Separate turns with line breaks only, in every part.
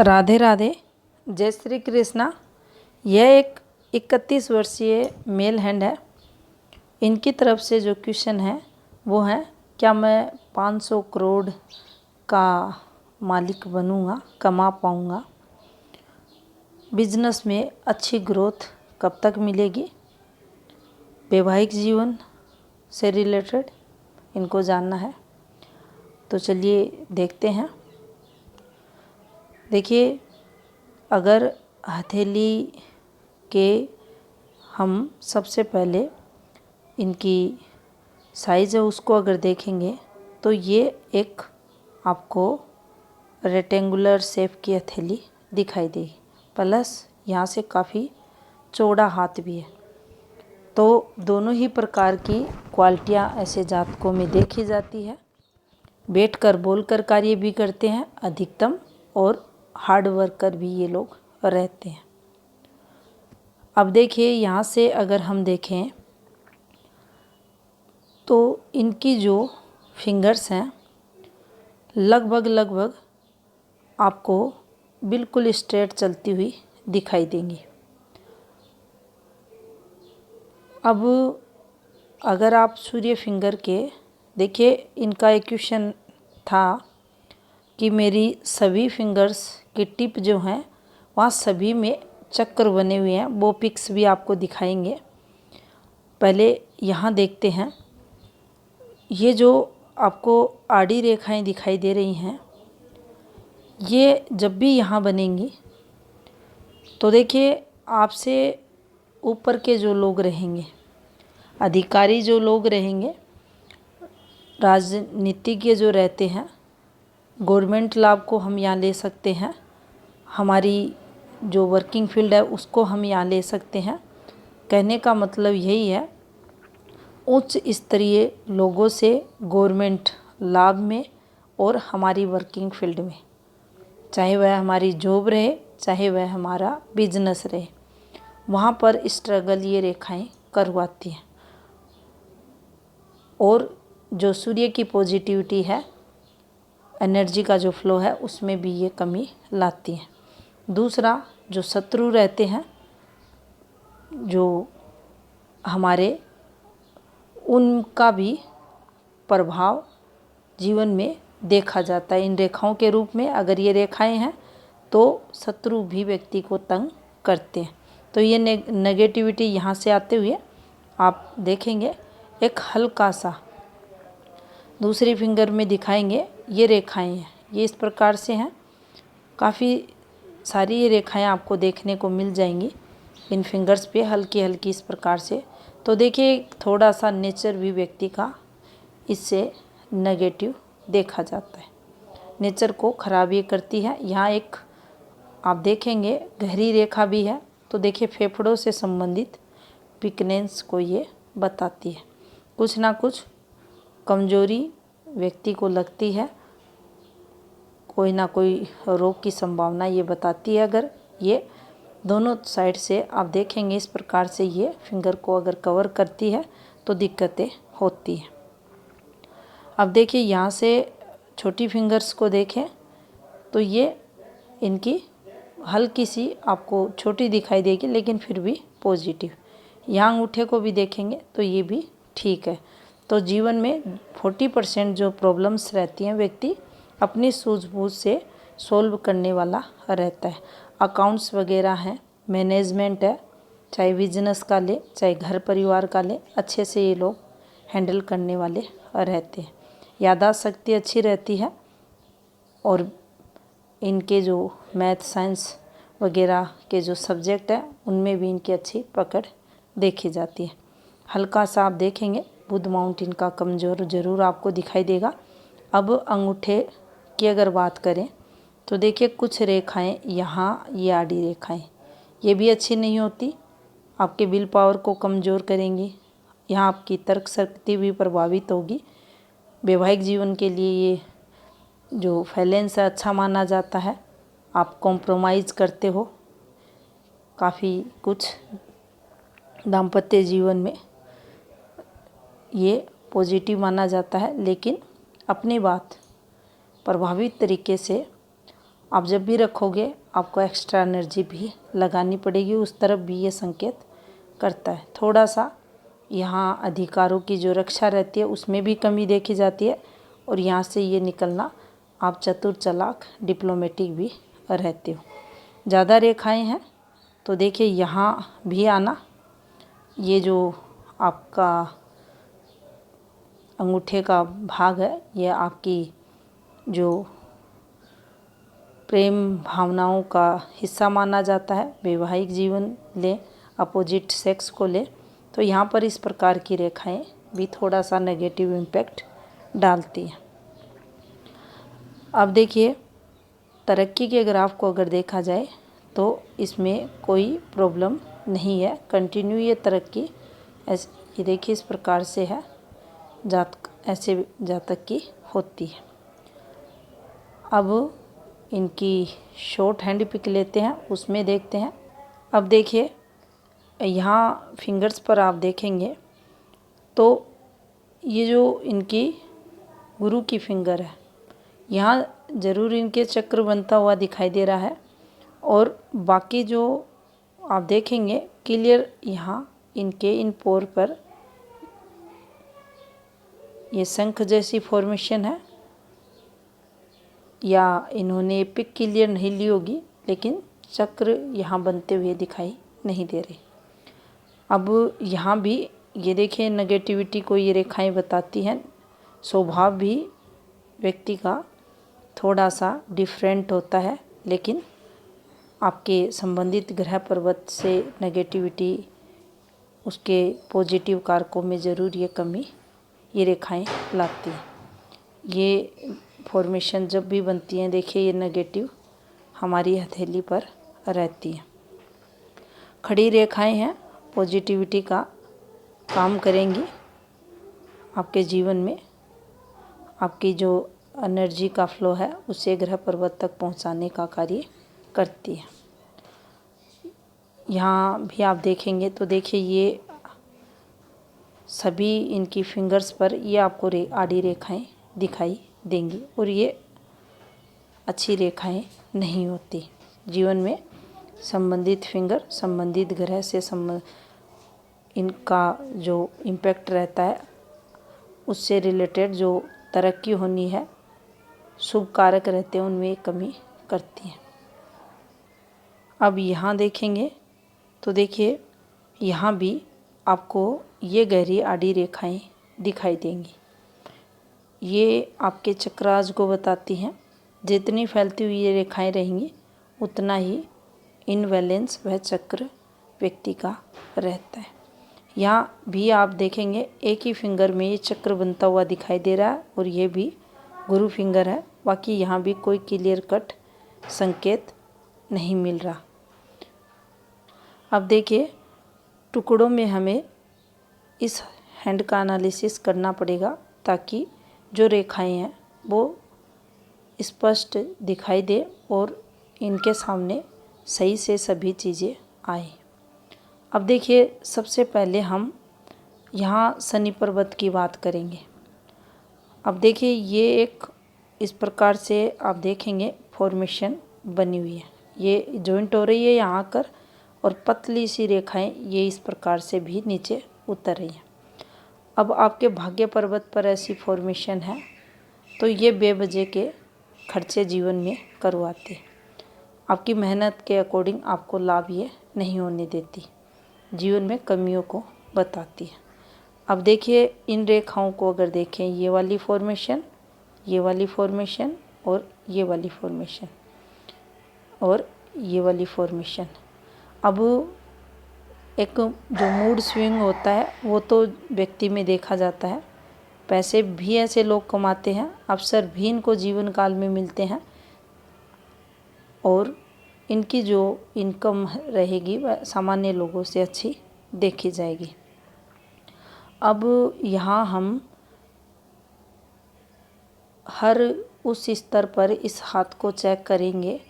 राधे राधे, जय श्री कृष्णा। यह एक 31 वर्षीय मेल हैंड है। इनकी तरफ से जो क्वेश्चन है वो है, क्या मैं 500 करोड़ का मालिक बनूंगा, कमा पाऊंगा? बिजनेस में अच्छी ग्रोथ कब तक मिलेगी? वैवाहिक जीवन से रिलेटेड इनको जानना है। तो चलिए देखते हैं। देखिए, अगर हथेली के हम सबसे पहले इनकी साइज़ है उसको अगर देखेंगे तो ये एक आपको रेक्टेंगुलर शेप की हथेली दिखाई देगी, प्लस यहाँ से काफ़ी चौड़ा हाथ भी है। तो दोनों ही प्रकार की क्वालिटियाँ ऐसे जातकों में देखी जाती है। बैठकर बोलकर कार्य भी करते हैं अधिकतम, और हार्ड वर्कर भी ये लोग रहते हैं। अब देखिए, यहाँ से अगर हम देखें तो इनकी जो फिंगर्स हैं लगभग आपको बिल्कुल स्ट्रेट चलती हुई दिखाई देंगी। अब अगर आप सूर्य फिंगर के देखिए, इनका एक क्वेश्चन था कि मेरी सभी फिंगर्स की टिप जो हैं वहाँ सभी में चक्र बने हुए हैं। वो पिक्स भी आपको दिखाएंगे। पहले यहाँ देखते हैं। ये जो आपको आड़ी रेखाएं दिखाई दे रही हैं, ये जब भी यहाँ बनेंगी तो देखिए, आपसे ऊपर के जो लोग रहेंगे, अधिकारी जो लोग रहेंगे, राजनीतिज्ञ जो रहते हैं, गवर्नमेंट लाभ को हम यहाँ ले सकते हैं। हमारी जो वर्किंग फील्ड है उसको हम यहाँ ले सकते हैं। कहने का मतलब यही है, उच्च स्तरीय लोगों से गवर्नमेंट लाभ में और हमारी वर्किंग फील्ड में, चाहे वह हमारी जॉब रहे चाहे वह हमारा बिजनेस रहे, वहाँ पर स्ट्रगल ये रेखाएं करवाती हैं। और जो सूर्य की पॉजिटिविटी है, एनर्जी का जो फ्लो है, उसमें भी ये कमी लाती हैं। दूसरा, जो शत्रु रहते हैं, जो हमारे, उनका भी प्रभाव जीवन में देखा जाता है इन रेखाओं के रूप में। अगर ये रेखाएं हैं तो शत्रु भी व्यक्ति को तंग करते हैं। तो ये नेगेटिविटी यहाँ से आते हुए आप देखेंगे एक हल्का सा दूसरी फिंगर में दिखाएंगे। ये रेखाएं हैं, ये इस प्रकार से हैं। काफ़ी सारी ये रेखाएं आपको देखने को मिल जाएंगी इन फिंगर्स पे, हल्की हल्की इस प्रकार से। तो देखिए, थोड़ा सा नेचर भी व्यक्ति का इससे नेगेटिव देखा जाता है, नेचर को खराब ये करती है। यहाँ एक आप देखेंगे गहरी रेखा भी है। तो देखिए, फेफड़ों से संबंधित वीकनेस को ये बताती है। कुछ ना कुछ कमजोरी व्यक्ति को लगती है, कोई ना कोई रोग की संभावना ये बताती है। अगर ये दोनों साइड से आप देखेंगे इस प्रकार से ये फिंगर को अगर कवर करती है तो दिक्कतें होती हैं। अब देखिए, यहाँ से छोटी फिंगर्स को देखें तो ये इनकी हल्की सी आपको छोटी दिखाई देगी, लेकिन फिर भी पॉजिटिव। यहाँ अंगूठे को भी देखेंगे तो ये भी ठीक है। तो जीवन में 40% जो प्रॉब्लम्स रहती हैं व्यक्ति अपनी सूझबूझ से सॉल्व करने वाला रहता है। अकाउंट्स वगैरह हैं, मैनेजमेंट है, चाहे बिजनेस का ले चाहे घर परिवार का ले, अच्छे से ये लोग हैंडल करने वाले रहते हैं। याददाश्त शक्ति अच्छी रहती है, और इनके जो मैथ साइंस वगैरह के जो सब्जेक्ट हैं उनमें भी इनकी अच्छी पकड़ देखी जाती है। हल्का सा आप देखेंगे बुध माउंट इनका कमज़ोर ज़रूर आपको दिखाई देगा। अब अंगूठे की अगर बात करें तो देखिए, कुछ रेखाएं यहाँ, ये आड़ी रेखाएं, ये भी अच्छी नहीं होती, आपके विल पावर को कमज़ोर करेंगी। यहाँ आपकी तर्क शक्ति भी प्रभावित होगी। वैवाहिक जीवन के लिए ये जो बैलेंस है अच्छा माना जाता है। आप कॉम्प्रोमाइज़ करते हो काफ़ी कुछ दाम्पत्य जीवन में, ये पॉजिटिव माना जाता है। लेकिन अपनी बात प्रभावित तरीके से आप जब भी रखोगे आपको एक्स्ट्रा एनर्जी भी लगानी पड़ेगी, उस तरफ भी ये संकेत करता है। थोड़ा सा यहाँ अधिकारों की जो रक्षा रहती है उसमें भी कमी देखी जाती है, और यहाँ से ये निकलना आप चतुर चालाक डिप्लोमेटिक भी रहते हो। ज़्यादा रेखाएं हैं तो देखिए यहाँ भी आना, ये जो आपका अंगूठे का भाग है ये आपकी जो प्रेम भावनाओं का हिस्सा माना जाता है। वैवाहिक जीवन ले, अपोजिट सेक्स को ले, तो यहाँ पर इस प्रकार की रेखाएं भी थोड़ा सा नेगेटिव इम्पैक्ट डालती हैं। अब देखिए तरक्की के ग्राफ को अगर देखा जाए तो इसमें कोई प्रॉब्लम नहीं है, कंटिन्यू ये तरक्की ऐसे ये देखिए इस प्रकार से है, ऐसे जातक की होती है। अब इनकी शॉर्ट हैंड पिक लेते हैं, उसमें देखते हैं। अब देखिए यहाँ फिंगर्स पर आप देखेंगे तो ये जो इनकी गुरु की फिंगर है, यहाँ ज़रूर इनके चक्र बनता हुआ दिखाई दे रहा है, और बाकी जो आप देखेंगे क्लियर यहाँ इनके इन पोर पर ये शंख जैसी फॉर्मेशन है, या इन्होंने पिक क्लियर नहीं ली होगी, लेकिन चक्र यहाँ बनते हुए दिखाई नहीं दे रहे। अब यहाँ भी ये देखिए नेगेटिविटी को ये रेखाएं बताती हैं। स्वभाव भी व्यक्ति का थोड़ा सा डिफरेंट होता है, लेकिन आपके संबंधित ग्रह पर्वत से नेगेटिविटी उसके पॉजिटिव कारकों में ज़रूर ये कमी ये रेखाएं लाती हैं। ये फॉर्मेशन जब भी बनती हैं देखिए ये नेगेटिव हमारी हथेली पर रहती है। खड़ी रेखाएं हैं, पॉजिटिविटी का काम करेंगी आपके जीवन में, आपकी जो एनर्जी का फ्लो है उसे ग्रह पर्वत तक पहुंचाने का कार्य करती है। यहाँ भी आप देखेंगे तो देखिए ये सभी इनकी फिंगर्स पर ये आपको आड़ी रेखाएं दिखाई देंगी, और ये अच्छी रेखाएं नहीं होती। जीवन में संबंधित फिंगर संबंधित ग्रह से इनका जो इम्पैक्ट रहता है उससे रिलेटेड जो तरक्की होनी है, शुभ कारक रहते हैं, उनमें कमी करती हैं। अब यहाँ देखेंगे तो देखिए यहाँ भी आपको ये गहरी आड़ी रेखाएं दिखाई देंगी। ये आपके चक्रास को बताती हैं। जितनी फैलती हुई ये रेखाएं रहेंगी उतना ही इनबैलेंस वह चक्र व्यक्ति का रहता है। यहाँ भी आप देखेंगे एक ही फिंगर में ये चक्र बनता हुआ दिखाई दे रहा है, और ये भी गुरु फिंगर है। बाकी यहाँ भी कोई क्लियर कट संकेत नहीं मिल रहा। अब देखिए टुकड़ों में हमें इस हैंड का एनालिसिस करना पड़ेगा ताकि जो रेखाएं हैं वो स्पष्ट दिखाई दे और इनके सामने सही से सभी चीज़ें आए। अब देखिए सबसे पहले हम यहाँ शनि पर्वत की बात करेंगे। अब देखिए ये एक इस प्रकार से आप देखेंगे फॉर्मेशन बनी हुई है, ये जॉइंट हो रही है यहाँ आकर, और पतली सी रेखाएं ये इस प्रकार से भी नीचे उतर रही हैं। अब आपके भाग्य पर्वत पर ऐसी फॉर्मेशन है तो ये बेवजह के खर्चे जीवन में करवाते, आपकी मेहनत के अकॉर्डिंग आपको लाभ ये नहीं होने देती, जीवन में कमियों को बताती है। अब देखिए इन रेखाओं को अगर देखें, ये वाली फॉर्मेशन, ये वाली फॉर्मेशन, और ये वाली फॉर्मेशन, और ये वाली फॉर्मेशन। अब एक जो मूड स्विंग होता है वो तो व्यक्ति में देखा जाता है। पैसे भी ऐसे लोग कमाते हैं, अवसर भी इनको जीवन काल में मिलते हैं, और इनकी जो इनकम रहेगी वह सामान्य लोगों से अच्छी देखी जाएगी। अब यहाँ हम हर उस स्तर पर इस हाथ को चेक करेंगे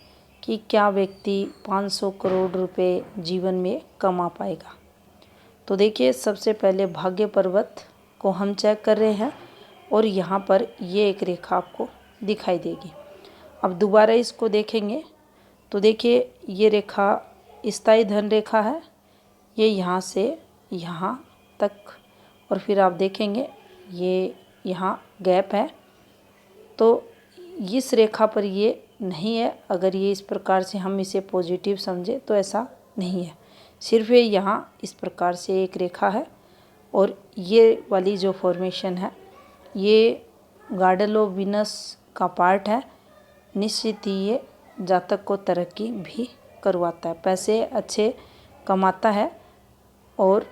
कि क्या व्यक्ति 500 करोड़ रुपए जीवन में कमा पाएगा। तो देखिए सबसे पहले भाग्य पर्वत को हम चेक कर रहे हैं, और यहाँ पर ये एक रेखा आपको दिखाई देगी। अब दोबारा इसको देखेंगे तो देखिए ये रेखा स्थायी धन रेखा है, ये यहाँ से यहाँ तक, और फिर आप देखेंगे ये यहाँ गैप है, तो इस रेखा पर ये नहीं है। अगर ये इस प्रकार से हम इसे पॉजिटिव समझे तो ऐसा नहीं है, सिर्फ ये यहाँ इस प्रकार से एक रेखा है, और ये वाली जो फॉर्मेशन है ये गार्डल ऑफ वीनस का पार्ट है। निश्चित ही ये जातक को तरक्की भी करवाता है, पैसे अच्छे कमाता है। और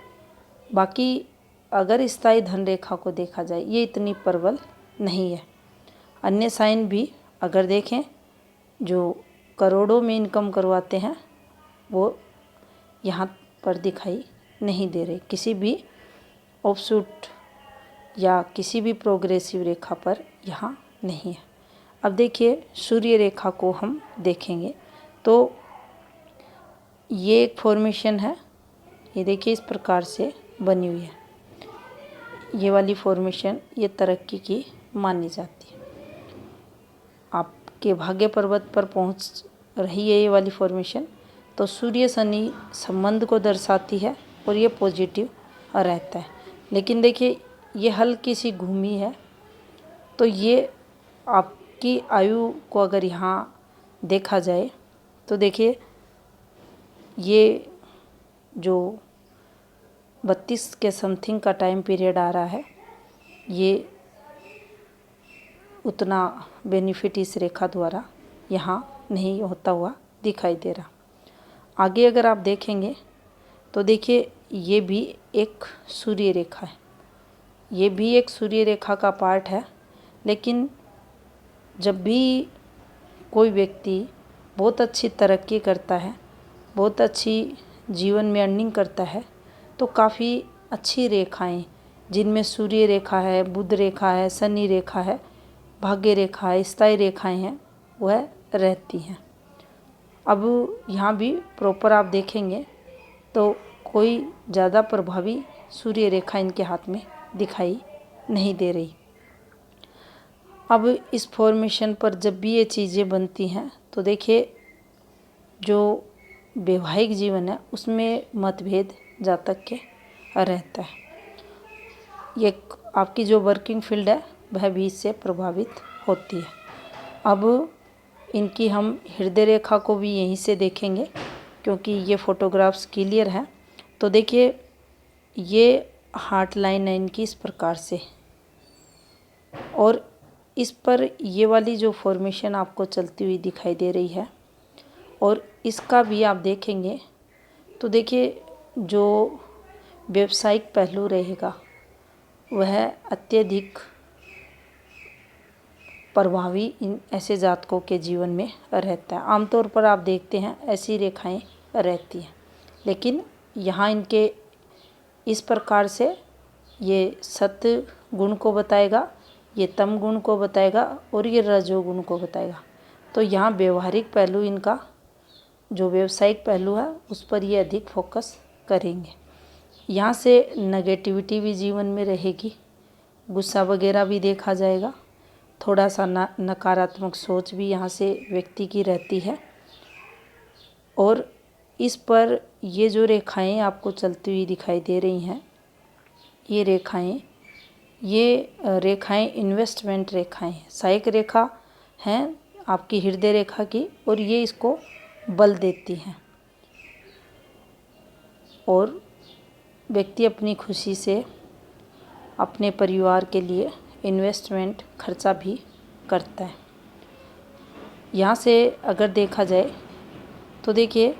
बाकी अगर स्थायी धन रेखा को देखा जाए ये इतनी प्रबल नहीं है। अन्य साइन भी अगर देखें जो करोड़ों में इनकम करवाते हैं वो यहाँ पर दिखाई नहीं दे रहे, किसी भी ऑफशूट या किसी भी प्रोग्रेसिव रेखा पर यहाँ नहीं है। अब देखिए सूर्य रेखा को हम देखेंगे तो ये एक फॉर्मेशन है, ये देखिए इस प्रकार से बनी हुई है। ये वाली फॉर्मेशन ये तरक्की की मानी जाती है। आपके भाग्य पर्वत पर पहुंच रही है ये वाली फॉर्मेशन, तो सूर्य शनि संबंध को दर्शाती है और ये पॉजिटिव रहता है। लेकिन देखिए ये हल्की सी घूमी है, तो ये आपकी आयु को अगर यहाँ देखा जाए तो देखिए ये जो 32 के समथिंग का टाइम पीरियड आ रहा है, ये उतना बेनिफिट इस रेखा द्वारा यहाँ नहीं होता हुआ दिखाई दे रहा। आगे अगर आप देखेंगे तो देखिए ये भी एक सूर्य रेखा है, ये भी एक सूर्य रेखा का पार्ट है। लेकिन जब भी कोई व्यक्ति बहुत अच्छी तरक्की करता है, बहुत अच्छी जीवन में अर्निंग करता है, तो काफ़ी अच्छी रेखाएं जिनमें सूर्य रेखा है, बुध रेखा है, शनि रेखा है, भाग्य रेखा है, स्थायी रेखाएं हैं, वह रहती हैं। अब यहाँ भी प्रॉपर आप देखेंगे तो कोई ज़्यादा प्रभावी सूर्य रेखा इनके हाथ में दिखाई नहीं दे रही। अब इस फॉर्मेशन पर जब भी ये चीज़ें बनती हैं तो देखिए जो वैवाहिक जीवन है उसमें मतभेद जातक के रहता है। ये आपकी जो वर्किंग फील्ड है वह भी इससे प्रभावित होती है। अब इनकी हम हृदय रेखा को भी यहीं से देखेंगे क्योंकि ये फोटोग्राफ्स क्लियर हैं। तो देखिए ये हार्ट लाइन है इनकी इस प्रकार से, और इस पर ये वाली जो फॉर्मेशन आपको चलती हुई दिखाई दे रही है, और इसका भी आप देखेंगे तो देखिए जो व्यावसायिक पहलू रहेगा वह अत्यधिक प्रभावी इन ऐसे जातकों के जीवन में रहता है। आमतौर पर आप देखते हैं ऐसी रेखाएं रहती हैं, लेकिन यहाँ इनके इस प्रकार से ये सत्व गुण को बताएगा, ये तम गुण को बताएगा और ये रजोगुण को बताएगा। तो यहाँ व्यवहारिक पहलू इनका जो व्यावसायिक पहलू है उस पर ये अधिक फोकस करेंगे। यहाँ से नेगेटिविटी भी जीवन में रहेगी, गुस्सा वगैरह भी देखा जाएगा, थोड़ा सा नकारात्मक सोच भी यहाँ से व्यक्ति की रहती है। और इस पर ये जो रेखाएं आपको चलती हुई दिखाई दे रही हैं, ये रेखाएं इन्वेस्टमेंट रेखाएं हैं, सहायक रेखा हैं आपकी हृदय रेखा की, और ये इसको बल देती हैं। और व्यक्ति अपनी खुशी से अपने परिवार के लिए इन्वेस्टमेंट खर्चा भी करता है। यहाँ से अगर देखा जाए तो देखिए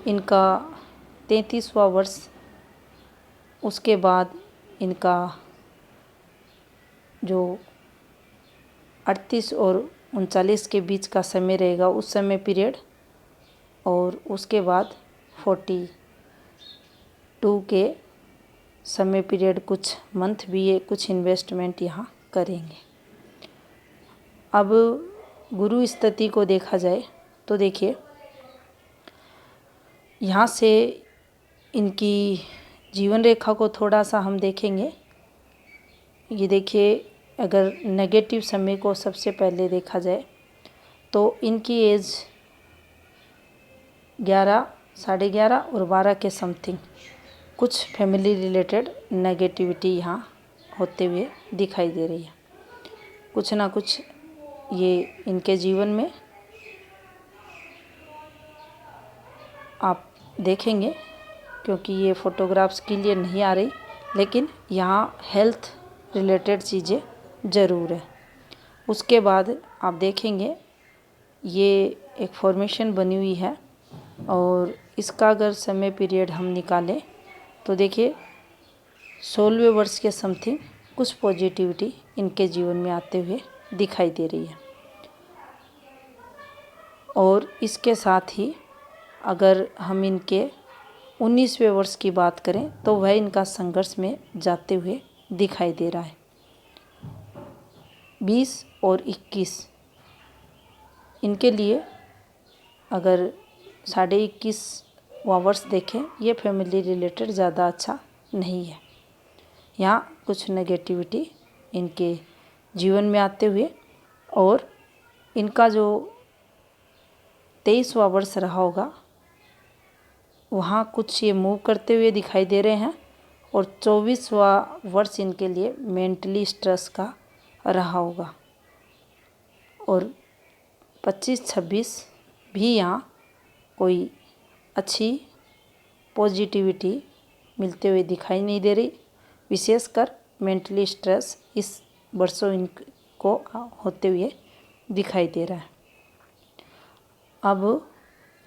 इनका 33वां वर्ष, उसके बाद इनका जो 38 और 39 के बीच का समय रहेगा उस समय पीरियड, और उसके बाद 42 के समय पीरियड कुछ मंथ भी ये कुछ इन्वेस्टमेंट यहाँ करेंगे। अब गुरु स्थिति को देखा जाए तो देखिए यहाँ से इनकी जीवन रेखा को थोड़ा सा हम देखेंगे। ये देखिए अगर नेगेटिव समय को सबसे पहले देखा जाए तो इनकी एज 11, 11:30 और 12 के समथिंग कुछ फैमिली रिलेटेड नेगेटिविटी यहाँ होते हुए दिखाई दे रही है। कुछ ना कुछ ये इनके जीवन में आप देखेंगे, क्योंकि ये फ़ोटोग्राफ्स क्लियर नहीं आ रही, लेकिन यहाँ हेल्थ रिलेटेड चीज़ें ज़रूर है। उसके बाद आप देखेंगे ये एक फॉर्मेशन बनी हुई है, और इसका अगर समय पीरियड हम निकालें तो देखिए 16वें वर्ष के समथिंग कुछ पॉजिटिविटी इनके जीवन में आते हुए दिखाई दे रही है। और इसके साथ ही अगर हम इनके 19वें वर्ष की बात करें तो वह इनका संघर्ष में जाते हुए दिखाई दे रहा है। 20 और 21 इनके लिए अगर 21.5वां वर्ष देखें, ये फैमिली रिलेटेड ज़्यादा अच्छा नहीं है। यहाँ कुछ नेगेटिविटी इनके जीवन में आते हुए, और इनका जो 23वां वर्ष रहा होगा वहाँ कुछ ये मूव करते हुए दिखाई दे रहे हैं, और 24वां वर्ष इनके लिए मेंटली स्ट्रेस का रहा होगा, और 25-26 भी यहाँ कोई अच्छी पॉजिटिविटी मिलते हुए दिखाई नहीं दे रही। विशेषकर मेंटली स्ट्रेस इस वर्षों इनको होते हुए दिखाई दे रहा है। अब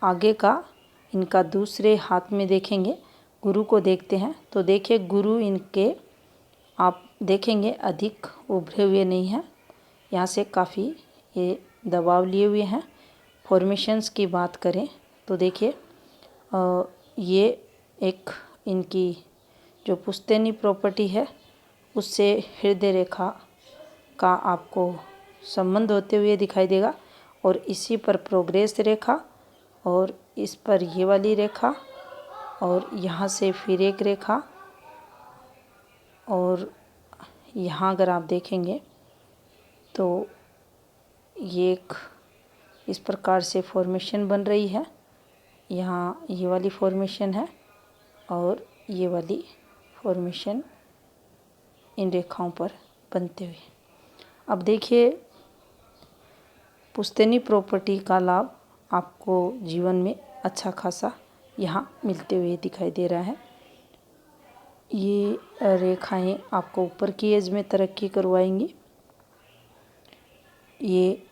आगे का इनका दूसरे हाथ में देखेंगे, गुरु को देखते हैं तो देखिए गुरु इनके आप देखेंगे अधिक उभरे हुए नहीं हैं, यहाँ से काफ़ी ये दबाव लिए हुए हैं। फॉर्मेशंस की बात करें तो देखिए ये एक इनकी जो पुश्तैनी प्रॉपर्टी है उससे हृदय रेखा का आपको संबंध होते हुए दिखाई देगा, और इसी पर प्रोग्रेस रेखा, और इस पर ये वाली रेखा, और यहाँ से फिर एक रेखा, और यहाँ अगर आप देखेंगे तो ये एक इस प्रकार से फॉर्मेशन बन रही है। यहाँ ये वाली फॉर्मेशन है और ये वाली फॉर्मेशन इन रेखाओं पर बनते हुए। अब देखिए पुश्तैनी प्रॉपर्टी का लाभ आपको जीवन में अच्छा खासा यहाँ मिलते हुए दिखाई दे रहा है। ये रेखाएं आपको ऊपर की एज में तरक्की करवाएंगी। ये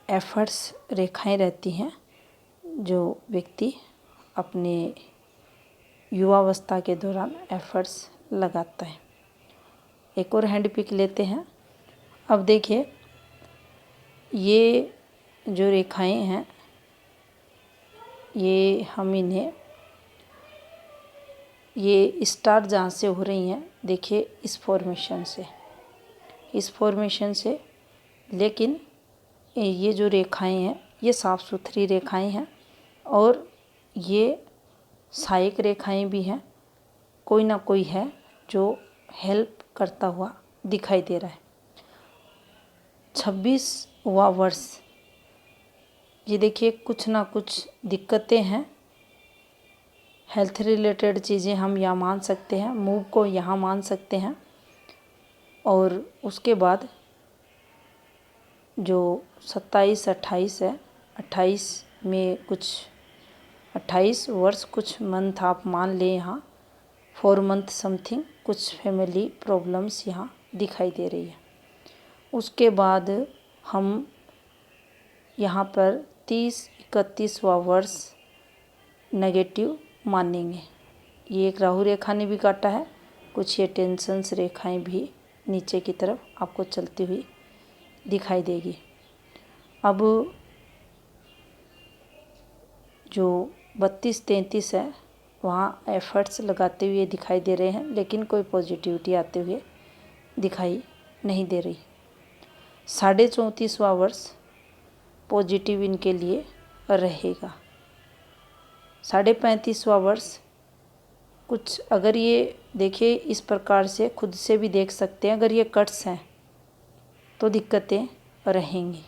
एफर्ट्स रेखाएं रहती हैं जो व्यक्ति अपने युवावस्था के दौरान एफर्ट्स लगाता है। एक और हैंड पिक लेते हैं। अब देखिए ये जो रेखाएं हैं ये हम इन्हें ये स्टार्ट जहाँ से हो रही हैं देखिए इस फॉर्मेशन से, लेकिन ये जो रेखाएं हैं ये साफ़ सुथरी रेखाएं हैं और ये सहायक रेखाएं भी हैं। कोई ना कोई है जो हेल्प करता हुआ दिखाई दे रहा है। 26वां वर्ष ये देखिए कुछ ना कुछ दिक्कतें हैं। हेल्थ रिलेटेड चीज़ें हम यहाँ मान सकते हैं, मूव को यहाँ मान सकते हैं। और उसके बाद जो 27-28 है, 28 में कुछ 28 वर्ष कुछ मंथ आप मान लें, यहाँ 4 मंथ समथिंग कुछ फैमिली प्रॉब्लम्स यहाँ दिखाई दे रही है। उसके बाद हम यहाँ पर 30-31वां वर्ष नेगेटिव मानेंगे। ये एक राहु रेखा ने भी काटा है। कुछ ये टेंशन्स रेखाएं भी नीचे की तरफ आपको चलती हुई दिखाई देगी। अब जो 32-33 है वहाँ एफर्ट्स लगाते हुए दिखाई दे रहे हैं, लेकिन कोई पॉजिटिविटी आते हुए दिखाई नहीं दे रही। 34.5वां वर्ष पॉजिटिव इनके लिए रहेगा। 35.5वां वर्ष कुछ अगर ये देखिए इस प्रकार से खुद से भी देख सकते हैं, अगर ये कट्स हैं तो दिक्कतें रहेंगी।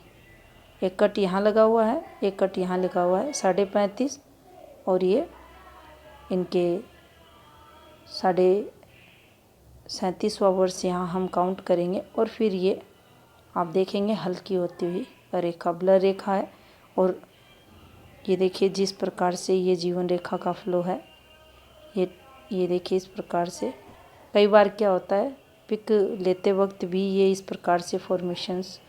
एक कट यहाँ लगा हुआ है, एक कट यहाँ लगा हुआ है 35.5 और ये इनके 37वां वर्ष यहाँ हम काउंट करेंगे और फिर ये आप देखेंगे हल्की होती हुई रेखा ब्लर रेखा है। और ये देखिए जिस प्रकार से ये जीवन रेखा का फ्लो है, ये देखिए इस प्रकार से। कई बार क्या होता है पिक लेते वक्त भी ये इस प्रकार से फॉर्मेशंस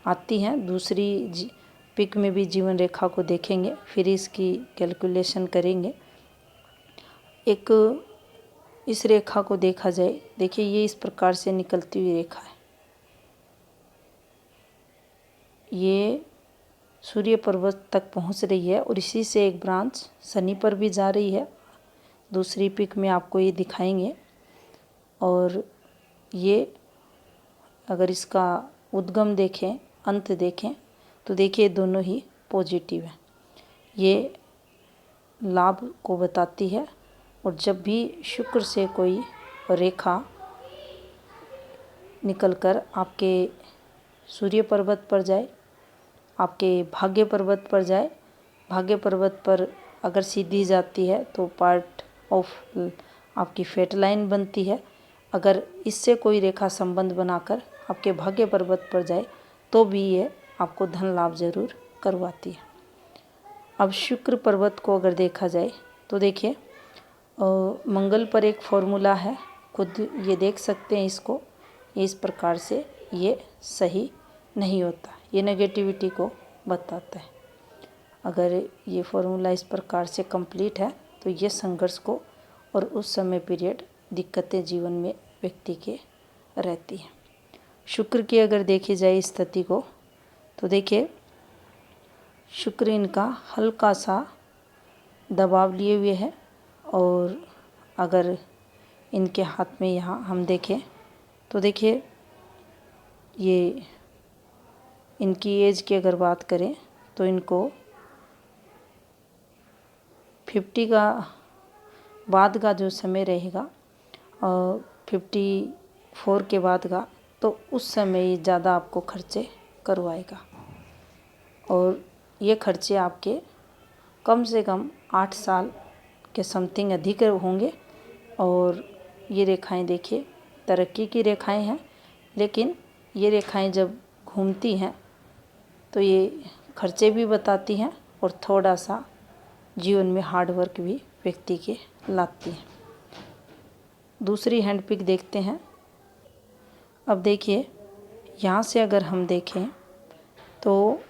आती हैं। दूसरी पिक में भी जीवन रेखा को देखेंगे, फिर इसकी कैलकुलेशन करेंगे। एक इस रेखा को देखा जाए, देखिए ये इस प्रकार से निकलती हुई रेखा है। ये सूर्य पर्वत तक पहुंच रही है और इसी से एक ब्रांच शनि पर भी जा रही है। दूसरी पिक में आपको ये दिखाएंगे। और ये अगर इसका उद्गम देखें, अंत देखें, तो देखिए दोनों ही पॉजिटिव है। ये लाभ को बताती है। और जब भी शुक्र से कोई रेखा निकलकर आपके सूर्य पर्वत पर जाए, आपके भाग्य पर्वत पर जाए, भाग्य पर्वत पर अगर सीधी जाती है तो पार्ट ऑफ आपकी फेट लाइन बनती है। अगर इससे कोई रेखा संबंध बनाकर आपके भाग्य पर्वत पर जाए तो भी ये आपको धन लाभ जरूर करवाती है। अब शुक्र पर्वत को अगर देखा जाए तो देखिए मंगल पर एक फॉर्मूला है, खुद ये देख सकते हैं इसको। इस प्रकार से ये सही नहीं होता, ये नेगेटिविटी को बताता है। अगर ये फॉर्मूला इस प्रकार से कंप्लीट है तो ये संघर्ष को और उस समय पीरियड दिक्कतें जीवन में व्यक्ति के रहती हैं। शुक्र की अगर देखी जाए स्थिति को तो देखिए शुक्र इनका हल्का सा दबाव लिए हुए है। और अगर इनके हाथ में यहाँ हम देखें तो देखिए ये इनकी एज की अगर बात करें तो इनको 50 का बाद का जो समय रहेगा और 54 के बाद का, तो उस समय ये ज़्यादा आपको खर्चे करवाएगा। और ये खर्चे आपके कम से कम 8 साल के समथिंग अधिक होंगे। और ये रेखाएं देखिए तरक्की की रेखाएं हैं, लेकिन ये रेखाएं जब घूमती हैं तो ये खर्चे भी बताती हैं और थोड़ा सा जीवन में हार्ड वर्क भी व्यक्ति के लाती हैं। दूसरी हैंड पिक देखते हैं। अब देखिए यहाँ से अगर हम देखें तो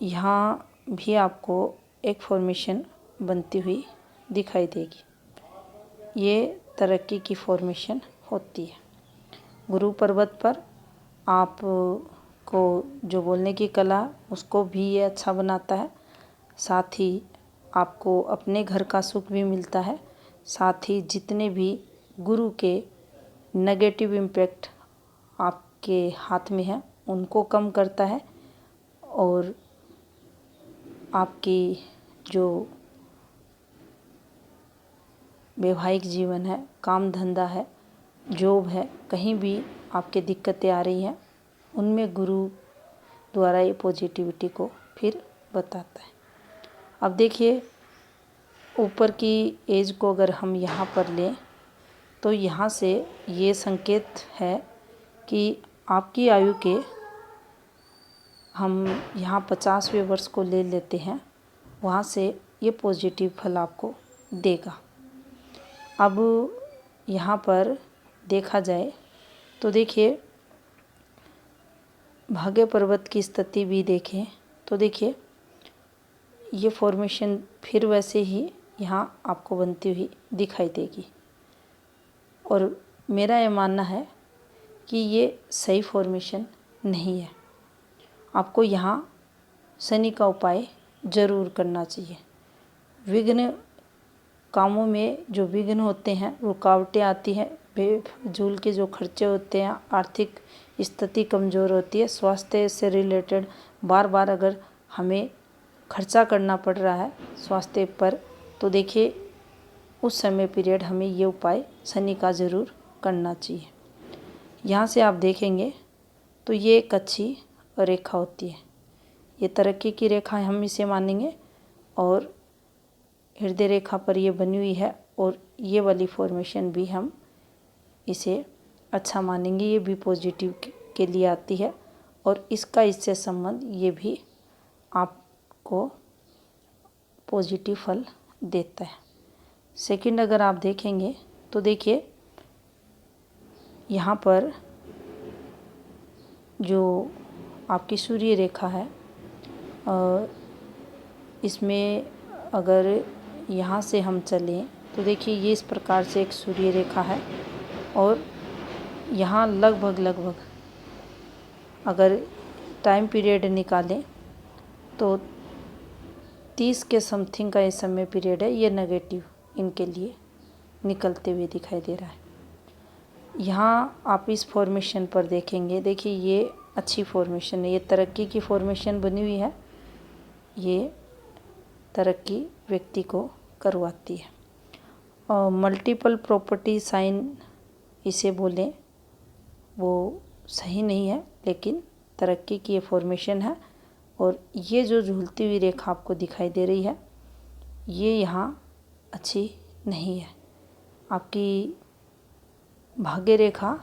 यहाँ भी आपको एक फॉर्मेशन बनती हुई दिखाई देगी। ये तरक्की की फॉर्मेशन होती है। गुरु पर्वत पर आप को जो बोलने की कला उसको भी ये अच्छा बनाता है। साथ ही आपको अपने घर का सुख भी मिलता है। साथ ही जितने भी गुरु के नेगेटिव इम्पैक्ट आपके हाथ में है उनको कम करता है। और आपकी जो वैवाहिक जीवन है, काम धंधा है, जॉब है, कहीं भी आपके दिक्कतें आ रही हैं उनमें गुरु द्वारा ये पॉजिटिविटी को फिर बताता है। अब देखिए ऊपर की एज को अगर हम यहाँ पर लें तो यहाँ से ये संकेत है कि आपकी आयु के हम यहाँ 50वें वर्ष को ले लेते हैं, वहाँ से ये पॉजिटिव फल आपको देगा। अब यहाँ पर देखा जाए तो देखिए भाग्य पर्वत की स्थिति भी देखें तो देखिए ये फॉर्मेशन फिर वैसे ही यहाँ आपको बनती हुई दिखाई देगी। और मेरा ये मानना है कि ये सही फॉर्मेशन नहीं है। आपको यहाँ शनि का उपाय ज़रूर करना चाहिए। विघ्न कामों में जो विघ्न होते हैं, रुकावटें आती हैं, बेफजूल के जो खर्चे होते हैं, आर्थिक स्थिति कमज़ोर होती है, स्वास्थ्य से रिलेटेड बार बार अगर हमें खर्चा करना पड़ रहा है स्वास्थ्य पर, तो देखिए उस समय पीरियड हमें ये उपाय शनि का ज़रूर करना चाहिए। यहाँ से आप देखेंगे तो ये एक अच्छी रेखा होती है। ये तरक्की की रेखा हम इसे मानेंगे, और हृदय रेखा पर ये बनी हुई है, और ये वाली फॉर्मेशन भी हम इसे अच्छा मानेंगे, ये भी पॉजिटिव के लिए आती है, और इसका इससे संबंध ये भी आपको पॉजिटिव फल देता है। सेकंड अगर आप देखेंगे तो देखिए यहाँ पर जो आपकी सूर्य रेखा है, इसमें अगर यहाँ से हम चलें तो देखिए ये इस प्रकार से एक सूर्य रेखा है, और यहाँ लगभग अगर टाइम पीरियड निकालें तो 30 के समथिंग का ये समय पीरियड है, ये नेगेटिव इनके लिए निकलते हुए दिखाई दे रहा है। यहाँ आप इस फॉर्मेशन पर देखेंगे, देखिए ये अच्छी फॉर्मेशन है, ये तरक्की की फॉर्मेशन बनी हुई है, ये तरक्की व्यक्ति को करवाती है। और मल्टीपल प्रॉपर्टी साइन इसे बोलें वो सही नहीं है, लेकिन तरक्की की ये फॉर्मेशन है, और ये जो झूलती हुई रेखा आपको दिखाई दे रही है ये यहाँ अच्छी नहीं है। आपकी भाग्य रेखा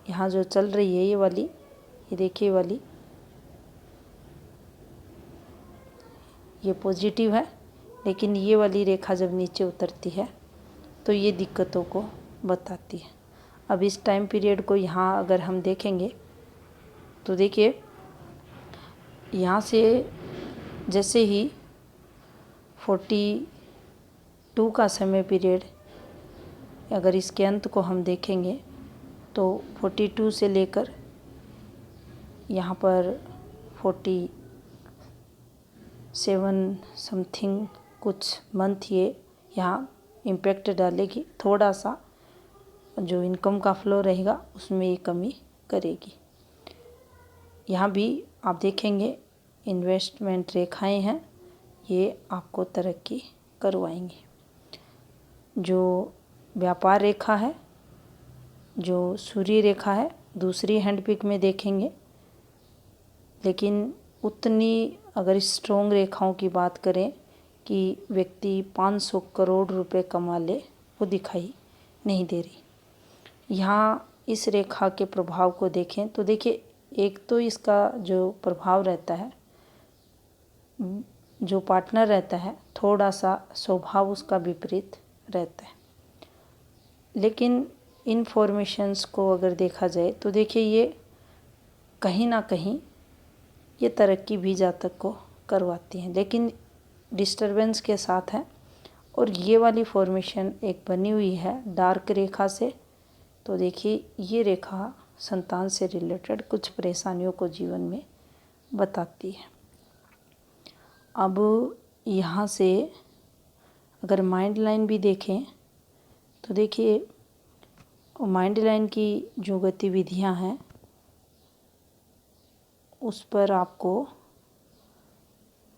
यहाँ जो चल रही है ये वाली, ये देखिए वाली, ये पॉजिटिव है, लेकिन ये वाली रेखा जब नीचे उतरती है तो ये दिक्कतों को बताती है। अब इस टाइम पीरियड को यहाँ अगर हम देखेंगे तो देखिए यहाँ से जैसे ही 42 का समय पीरियड, अगर इसके अंत को हम देखेंगे तो 42 से लेकर यहाँ पर 47 समथिंग कुछ मंथ ये यहाँ इम्पैक्ट डालेगी, थोड़ा सा जो इनकम का फ्लो रहेगा उसमें ये कमी करेगी। यहाँ भी आप देखेंगे इन्वेस्टमेंट रेखाएं हैं, ये आपको तरक्की करवाएंगी। जो व्यापार रेखा है, जो सूर्य रेखा है, दूसरी हैंडपिक में देखेंगे, लेकिन उतनी अगर स्ट्रॉन्ग रेखाओं की बात करें कि व्यक्ति 500 करोड़ रुपए कमा ले, वो दिखाई नहीं दे रही। यहाँ इस रेखा के प्रभाव को देखें तो देखिए एक तो इसका जो प्रभाव रहता है, जो पार्टनर रहता है थोड़ा सा स्वभाव उसका विपरीत रहता है, लेकिन इन फॉर्मेशंस को अगर देखा जाए तो देखिए ये कहीं ना कहीं ये तरक्की भी जातक को करवाती हैं, लेकिन डिस्टरबेंस के साथ है। और ये वाली फॉर्मेशन एक बनी हुई है डार्क रेखा से, तो देखिए ये रेखा संतान से रिलेटेड कुछ परेशानियों को जीवन में बताती है। अब यहाँ से अगर माइंड लाइन भी देखें तो देखिए माइंड लाइन की जो गतिविधियाँ हैं उस पर आपको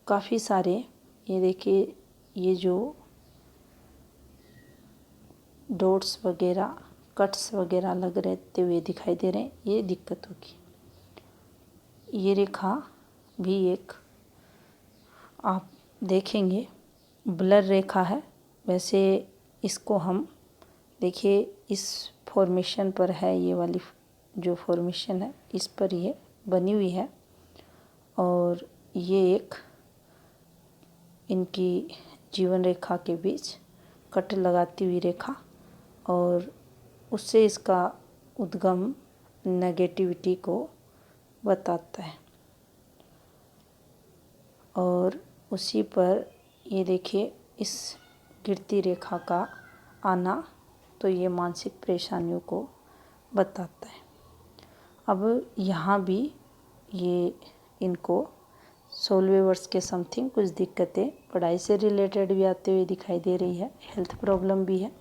काफ़ी सारे, ये देखिए ये जो डॉट्स वगैरह कट्स वगैरह लग रहते हुए दिखाई दे रहे हैं, ये दिक्कत होगी। ये रेखा भी एक आप देखेंगे ब्लर रेखा है, वैसे इसको हम देखिए इस फॉर्मेशन पर है, ये वाली जो फॉर्मेशन है इस पर ये बनी हुई है, और ये एक इनकी जीवन रेखा के बीच कट लगाती हुई रेखा, और उससे इसका उद्गम नेगेटिविटी को बताता है। और उसी पर ये देखिए इस गिरती रेखा का आना, तो ये मानसिक परेशानियों को बताता है। अब यहाँ भी ये इनको 16वें वर्ष के समथिंग कुछ दिक्कतें पढ़ाई से रिलेटेड भी आते हुए दिखाई दे रही है, हेल्थ प्रॉब्लम भी है।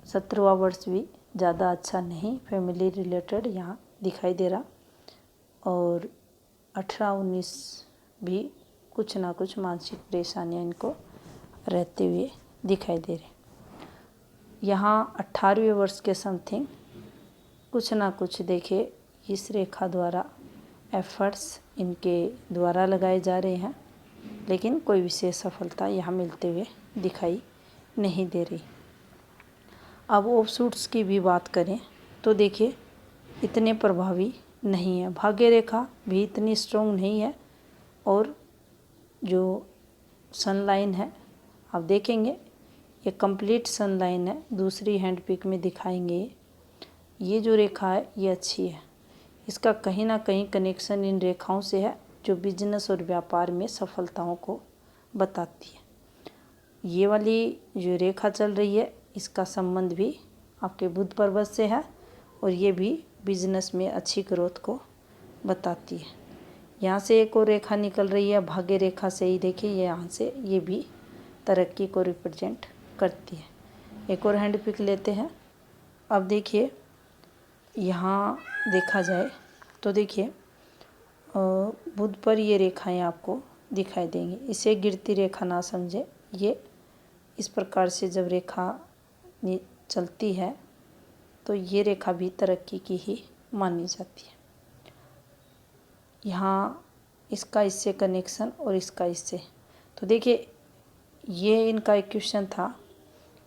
17वां वर्ष भी ज़्यादा अच्छा नहीं, फैमिली रिलेटेड यहाँ दिखाई दे रहा, और 18-19 भी कुछ ना कुछ मानसिक परेशानियाँ इनको रहते हुए दिखाई दे रहे। यहाँ 18वें वर्ष के समथिंग कुछ ना कुछ देखे इस रेखा द्वारा एफर्ट्स इनके द्वारा लगाए जा रहे हैं, लेकिन कोई विशेष सफलता यहाँ मिलते हुए दिखाई नहीं दे रही। अब ऑफशूट्स की भी बात करें तो देखिए इतने प्रभावी नहीं है, भाग्य रेखा भी इतनी स्ट्रॉन्ग नहीं है, और जो सन लाइन है आप देखेंगे ये कंप्लीट सन लाइन है, दूसरी हैंड पिक में दिखाएंगे। ये जो रेखा है ये अच्छी है, इसका कहीं ना कहीं कनेक्शन इन रेखाओं से है जो बिजनेस और व्यापार में सफलताओं को बताती है। ये वाली जो रेखा चल रही है इसका संबंध भी आपके बुध पर्वत से है, और ये भी बिजनेस में अच्छी ग्रोथ को बताती है। यहाँ से एक और रेखा निकल रही है भाग्य रेखा से ही, देखिए ये यहाँ से, ये भी तरक्की को रिप्रेजेंट करती है। एक और हैंड पिक लेते हैं। अब देखिए यहाँ देखा जाए तो देखिए बुध पर ये रेखाएं आपको दिखाई देंगी। इसे गिरती रेखा ना समझे, ये इस प्रकार से जब रेखा चलती है तो ये रेखा भी तरक्की की ही मानी जाती है। यहाँ इसका इससे कनेक्शन और इसका इससे, तो देखिए ये इनका इक्वेशन था,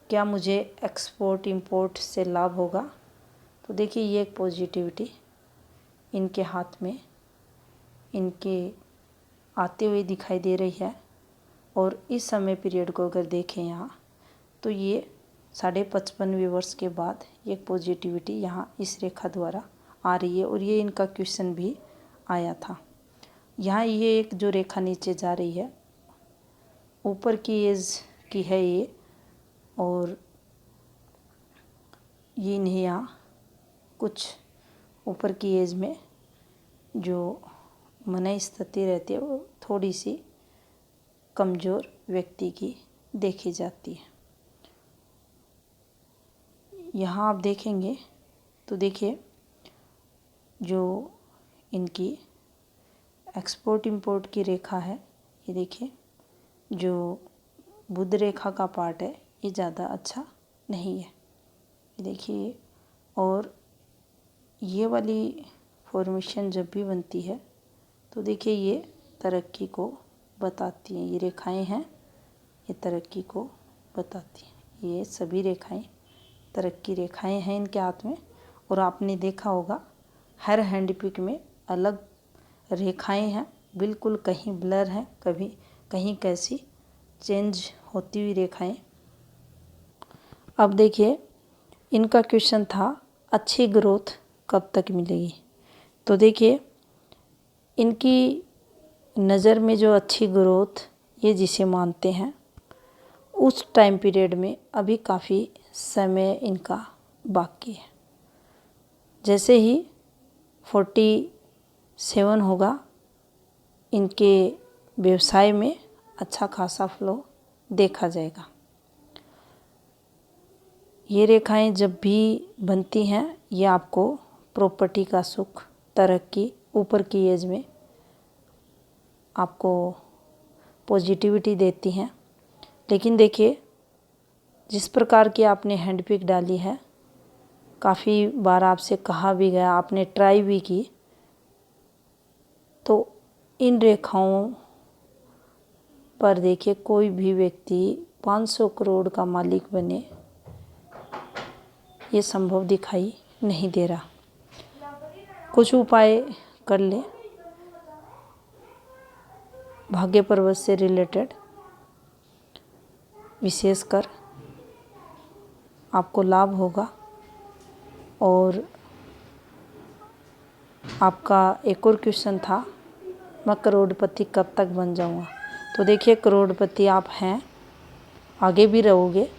क्या मुझे एक्सपोर्ट इंपोर्ट से लाभ होगा। तो देखिए ये एक पॉजिटिविटी इनके हाथ में इनके आते हुए दिखाई दे रही है। और इस समय पीरियड को अगर देखें यहाँ तो ये 55.5वें वर्ष के बाद एक पॉजिटिविटी यहाँ इस रेखा द्वारा आ रही है, और ये इनका क्वेश्चन भी आया था। यहाँ ये एक जो रेखा नीचे जा रही है ऊपर की एज की है ये, और ये इन्हें यहाँ कुछ ऊपर की एज में जो मन स्थिति रहती है वो थोड़ी सी कमज़ोर व्यक्ति की देखी जाती है। यहाँ आप देखेंगे तो देखिए जो इनकी एक्सपोर्ट इंपोर्ट की रेखा है, ये देखिए जो बुध रेखा का पार्ट है ये ज़्यादा अच्छा नहीं है, ये देखिए। और ये वाली फॉर्मेशन जब भी बनती है तो देखिए ये तरक्की को बताती हैं, ये रेखाएं हैं ये तरक्की को बताती हैं। ये सभी रेखाएं तरक्की रेखाएं हैं इनके हाथ में। और आपने देखा होगा हर हैंड पिक में अलग रेखाएं हैं, बिल्कुल कहीं ब्लर हैं, कभी कहीं कैसी चेंज होती हुई रेखाएं। अब देखिए इनका क्वेश्चन था अच्छी ग्रोथ कब तक मिलेगी। तो देखिए इनकी नज़र में जो अच्छी ग्रोथ ये जिसे मानते हैं उस टाइम पीरियड में अभी काफ़ी समय इनका बाकी है। जैसे ही 47 होगा इनके व्यवसाय में अच्छा खासा फ्लो देखा जाएगा। ये रेखाएं जब भी बनती हैं ये आपको प्रॉपर्टी का सुख, तरक्की, ऊपर की एज में आपको पॉजिटिविटी देती हैं। लेकिन देखिए जिस प्रकार की आपने हैंड पिक डाली है, काफ़ी बार आपसे कहा भी गया, आपने ट्राई भी की, तो इन रेखाओं पर देखिए कोई भी व्यक्ति 500 करोड़ का मालिक बने ये संभव दिखाई नहीं दे रहा। कुछ उपाय कर ले भाग्य पर्वत से रिलेटेड, विशेषकर आपको लाभ होगा। और आपका एक और क्वेश्चन था मैं करोड़पति कब तक बन जाऊंगा। तो देखिए करोड़पति आप हैं, आगे भी रहोगे।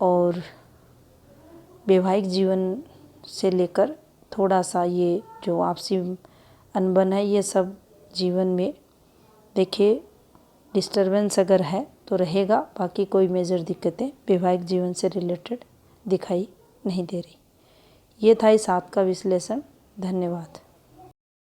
और वैवाहिक जीवन से लेकर थोड़ा सा ये जो आपसी अनबन है ये सब जीवन में देखिए डिस्टरबेंस अगर है तो रहेगा, बाकी कोई मेजर दिक्कतें वैवाहिक जीवन से रिलेटेड दिखाई नहीं दे रही। ये था इस हाथ का विश्लेषण। धन्यवाद।